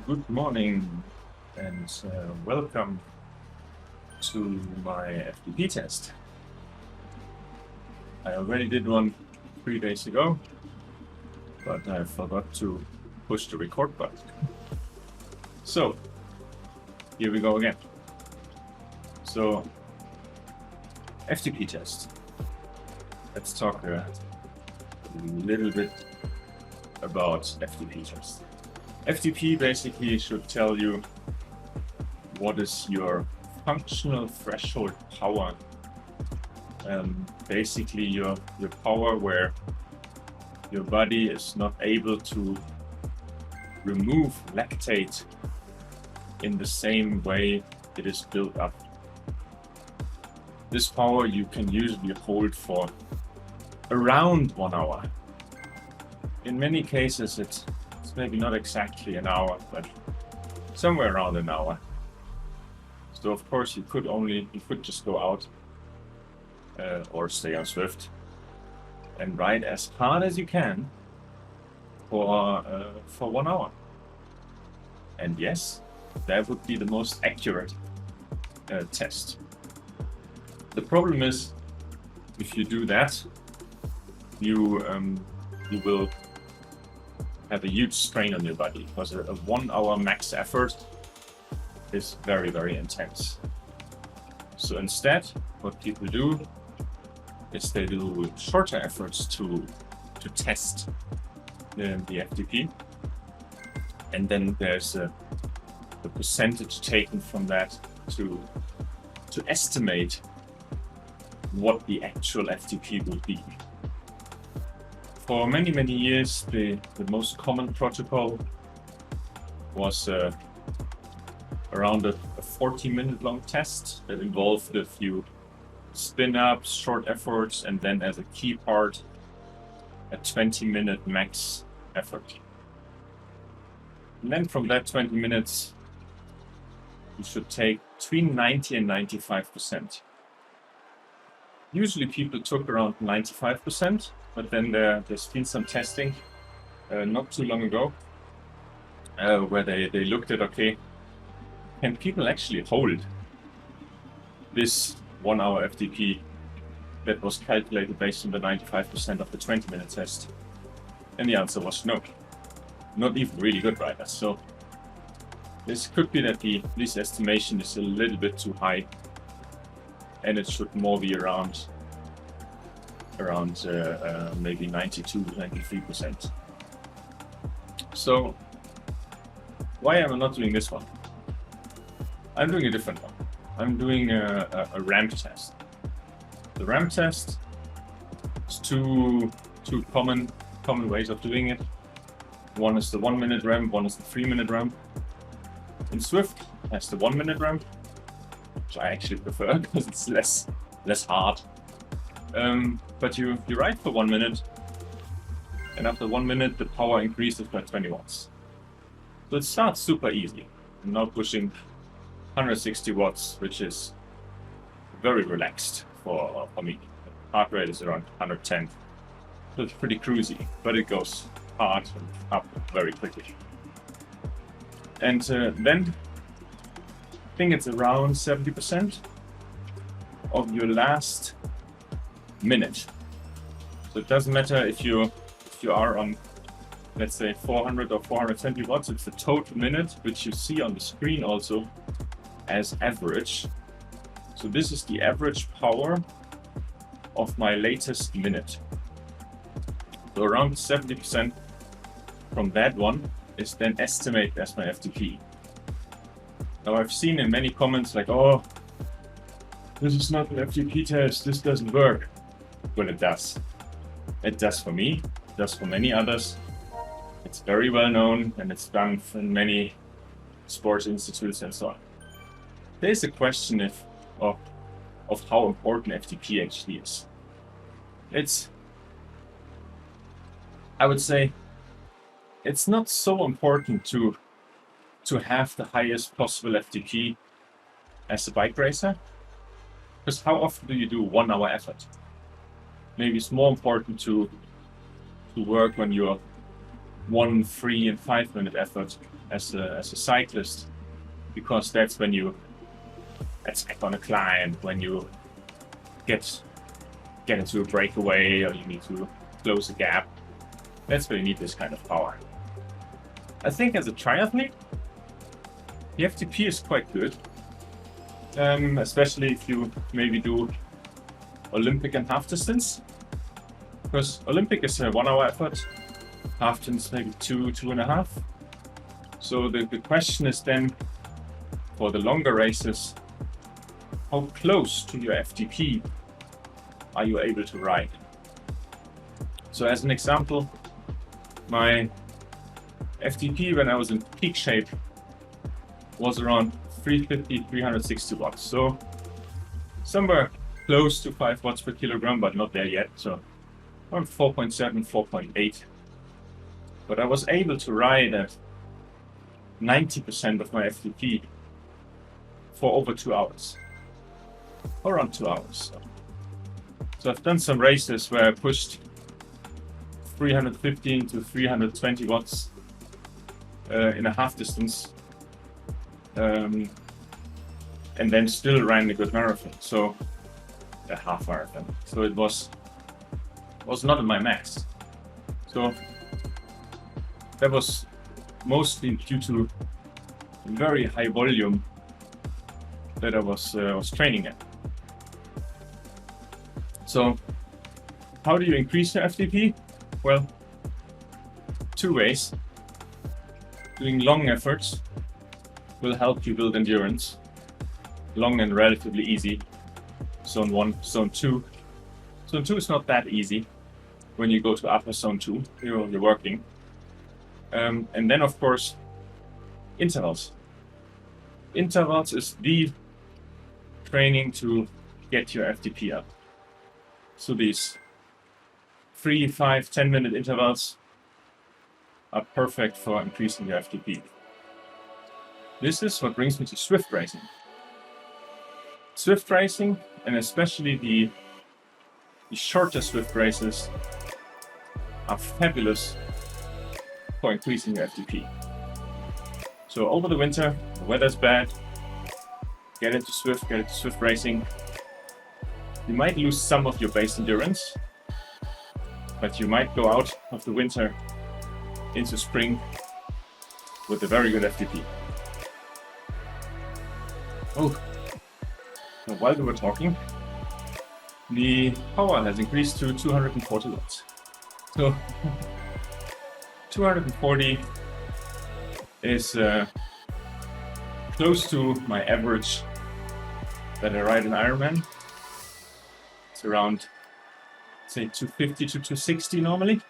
Good morning and welcome to my FTP test. I already did one 3 days ago, but I forgot to push the record button. So, here we go again. So, FTP test. Let's talk a little bit about FTP test. FTP basically should tell you what is your functional threshold power. Basically your power where your body is not able to remove lactate in the same way it is built up. This power you can usually hold for around 1 hour. In many cases it's maybe not exactly an hour, but somewhere around an hour. So of course you could just go out or stay on Zwift and ride as hard as you can for 1 hour. And yes, that would be the most accurate test. The problem is, if you do that, you will have a huge strain on your body, because a 1 hour max effort is very, very intense. So instead, what people do is they do shorter efforts to test the FTP, and then there's the percentage taken from that to estimate what the actual FTP will be. For many, many years, the most common protocol was around a 40-minute long test that involved a few spin-ups, short efforts, and then as a key part, a 20-minute max effort. And then from that 20 minutes, you should take between 90 and 95%. Usually people took around 95%, but then there's been some testing not too long ago where they looked at, okay, can people actually hold this 1 hour FTP that was calculated based on the 95% of the 20-minute test? And the answer was no. Not even really good riders. So this could be that this estimation is a little bit too high, and it should more be around maybe 92, 93%. So why am I not doing this one? I'm doing a different one. I'm doing a ramp test. The ramp test is two common ways of doing it. One is the 1 minute ramp, one is the 3-minute ramp. In Zwift, that's the 1 minute ramp, which I actually prefer because it's less hard. But you ride for 1 minute, and after 1 minute the power increases by 20 watts. So it starts super easy. I'm now pushing 160 watts, which is very relaxed for me. The heart rate is around 110. So it's pretty cruisy, but it goes hard and up very quickly. And then I think it's around 70% of your last minute. So it doesn't matter if you are on, let's say, 400 or 420 watts, it's the total minute, which you see on the screen also as average. So this is the average power of my latest minute. So around 70% from that one is then estimated as my FTP. Now I've seen in many comments like, oh, this is not an FTP test, this doesn't work. Well, it does. It does for me, it does for many others. It's very well known, and it's done in many sports institutes and so on. There's a question of how important FTP actually is. I would say it's not so important to have the highest possible FTP as a bike racer, because how often do you do 1 hour effort? Maybe it's more important to work when you're 1, 3, and 5 minute effort as a cyclist, because that's when you attack on a client, when you get into a breakaway, or you need to close a gap. That's where you need this kind of power. I think as a triathlete, the FTP is quite good, especially if you maybe do Olympic and half distance, because Olympic is a 1 hour effort, half distance maybe 2.5. So the question is then, for the longer races, how close to your FTP are you able to ride? So as an example, my FTP when I was in peak shape was around 350, 360 watts. So somewhere close to 5 watts per kilogram, but not there yet. So around 4.7, 4.8. But I was able to ride at 90% of my FTP for over 2 hours. Around 2 hours. So I've done some races where I pushed 315 to 320 watts in a half distance, and then still ran a good marathon. So a half marathon. So it was not at my max. So that was mostly due to very high volume that I was training at. So how do you increase your FTP? Well, 2 ways. Doing long efforts will help you build endurance. Long and relatively easy. Zone 1, Zone 2. Zone 2 is not that easy when you go to upper Zone 2. You're working. And then, of course, intervals. Intervals is the training to get your FTP up. So these 3, 5, 10-minute intervals are perfect for increasing your FTP. This is what brings me to Zwift racing. Zwift racing, and especially the shorter Zwift races, are fabulous for increasing your FTP. So over the winter, the weather's bad, get into Zwift racing. You might lose some of your base endurance, but you might go out of the winter into spring with a very good FTP. Oh, so while we were talking, the power has increased to 240 watts. So 240 is close to my average that I ride in Ironman. It's around, say, 250 to 260 normally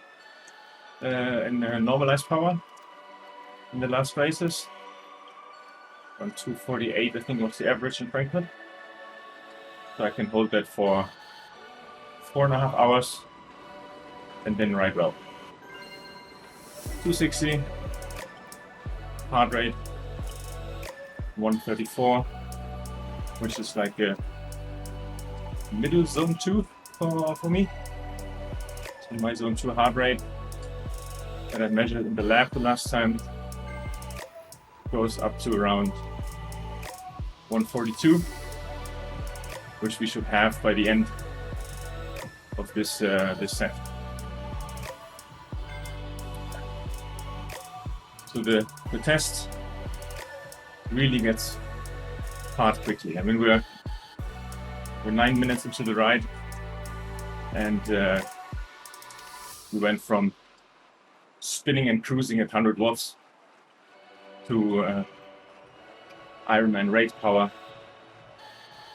in normalized power in the last races. Around 248, I think, was the average in Frankfurt. So I can hold that for 4.5 hours and then ride well. 260 heart rate, 134, which is like a middle zone 2 for me. So my zone 2 heart rate that I measured in the lab the last time goes up to around 142, which we should have by the end of this set. So the test really gets hard quickly. I mean, we're 9 minutes into the ride, and we went from spinning and cruising at 100 watts to Ironman race power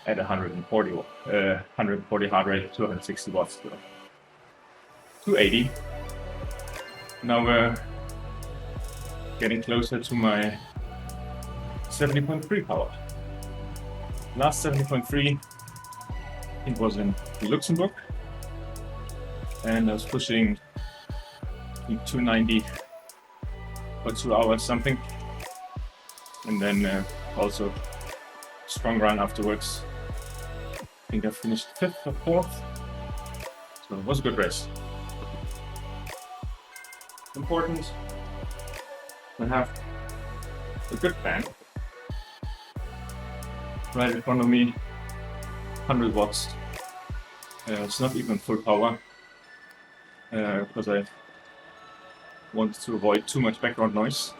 at 140 heart rate, 260 watts to 280. Now we're getting closer to my 70.3 power. Last 70.3, it was in Luxembourg, and I was pushing 290 for 2 hours something, and then also strong run afterwards. I think I finished 5th or 4th, so it was a good race. Important to have a good fan. Right in front of me, 100 watts. It's not even full power because I want to avoid too much background noise.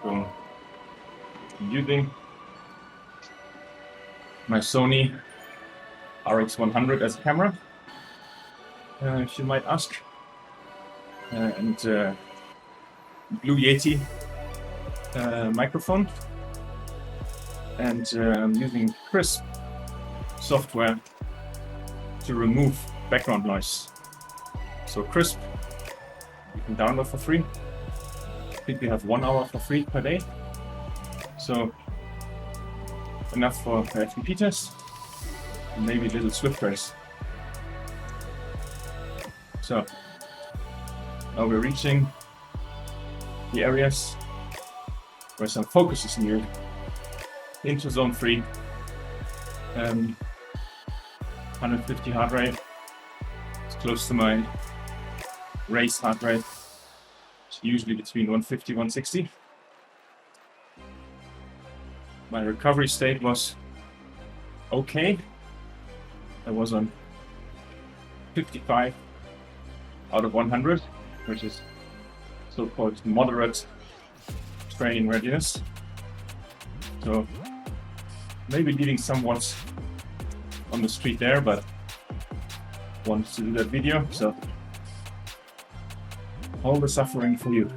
So I'm using my Sony RX100 as a camera, if you might ask, and Blue Yeti microphone, and I'm using Crisp software to remove background noise. So Crisp you can download for free. I think we have 1 hour for free per day, so enough for the FTP test and maybe a little Zwift race. So now we're reaching the areas where some focus is needed into zone 3. 150 heart rate. It's close to my race heart rate. It's usually between 150 160. My recovery state was okay. I was on 55 out of 100, which is so-called moderate training readiness. So maybe leaving somewhat on the street there, but wanted to do that video, so all the suffering for you.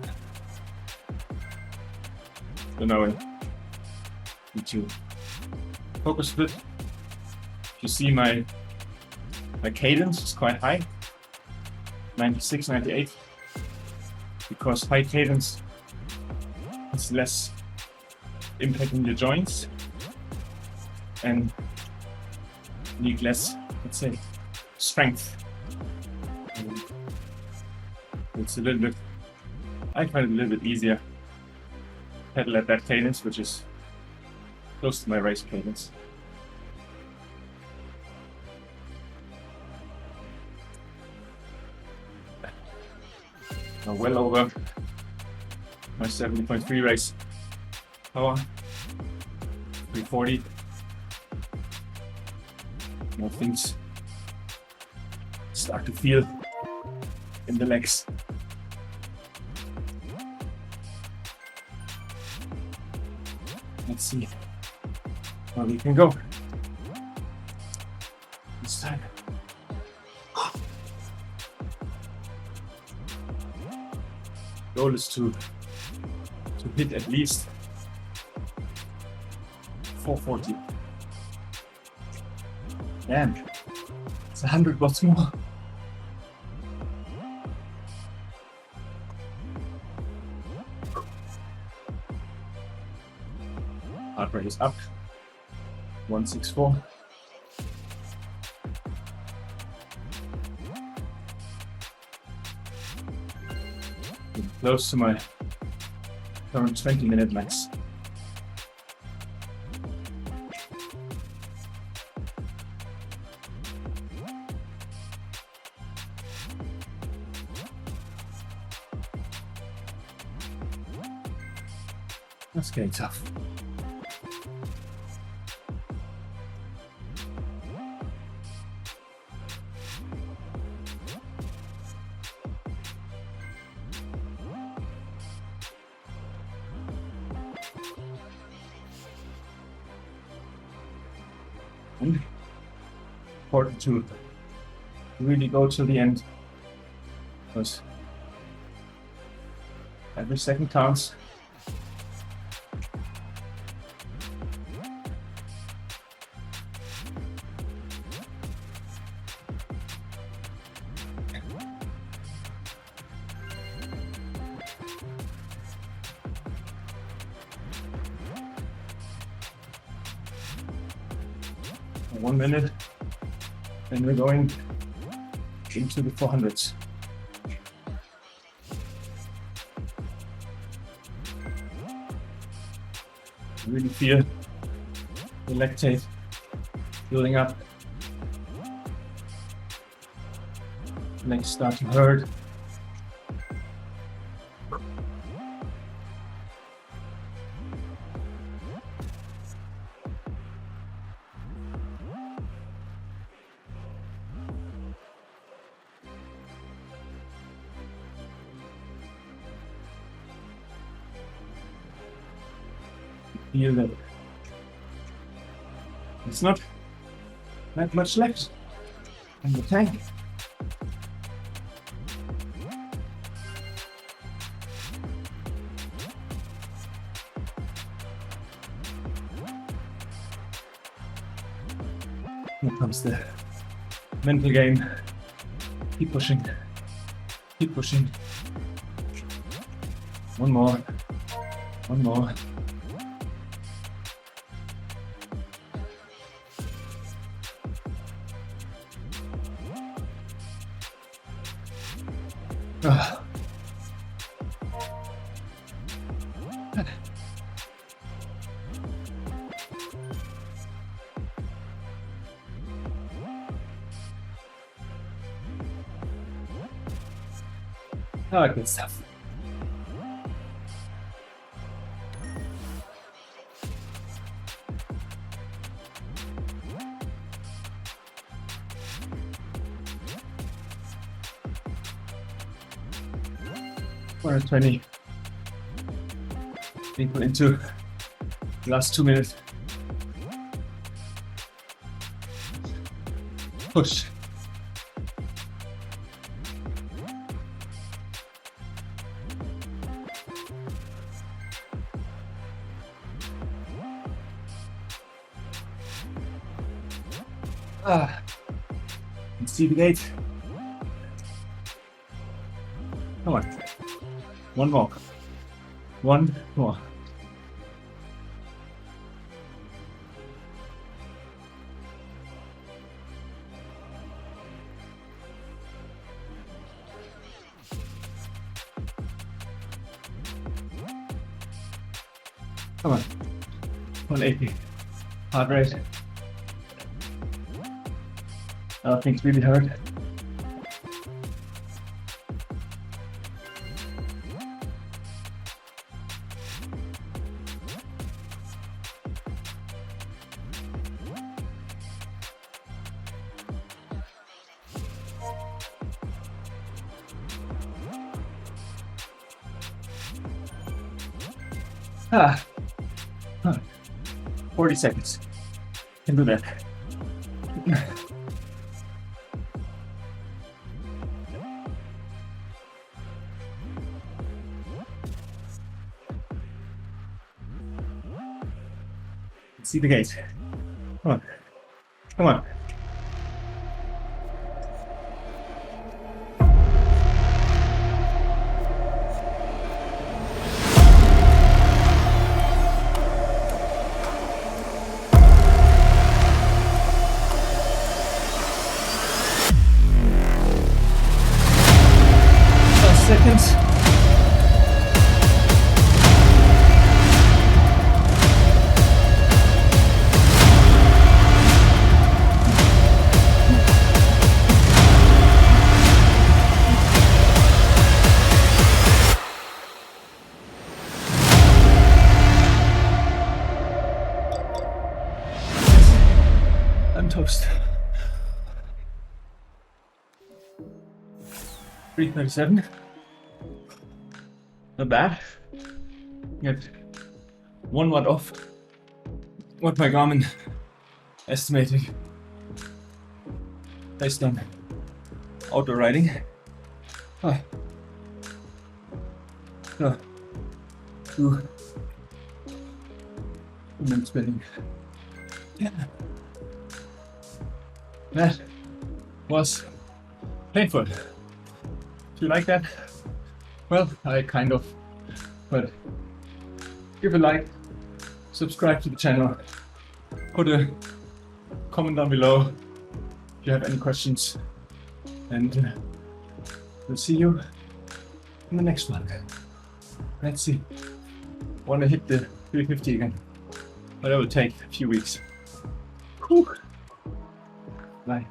So now I need to focus a bit. You see my cadence is quite high, 96, 98, because high cadence is less impacting the joints and need less, let's say, strength. It's a little bit, I find it a little bit easier pedal at that cadence, which is close to my race cadence. Now well over my 70.3 race power, 340. Now things start to feel in the legs. Let's see where we can go this time. Goal is to hit at least 440. Damn, it's 100 watts more. Heart rate is up, 164. Close to my current 20-minute max. That's getting tough. And important to really go to the end, because every second counts. For 1 minute, and we're going into the 400s. Really feel the lactate building up. Legs start to hurt. feel that it's not that much left in the tank. Here comes the mental game. Keep pushing. Keep pushing. One more. One more. Ah. Oh, good stuff. We're at 20 people into the last 2 minutes. Push. And see the gate. Come on. One more. One more. Come on. 180. Heart rate. Things really hurt. Ah, 40 seconds. Can do that. See the gate. Come on. Come on. Seconds. I'm toast. 3:37. Not bad. Get 1 watt off what my Garmin estimated based on outdoor riding. Oh. Oh. 2 minutes spinning. Yeah. That was painful. Do you like that? Well, I kind of, but give a like, subscribe to the channel, put a comment down below if you have any questions, and we'll see you in the next one. Let's see. Want to hit the 350 again, but that will take a few weeks. Whew. Bye.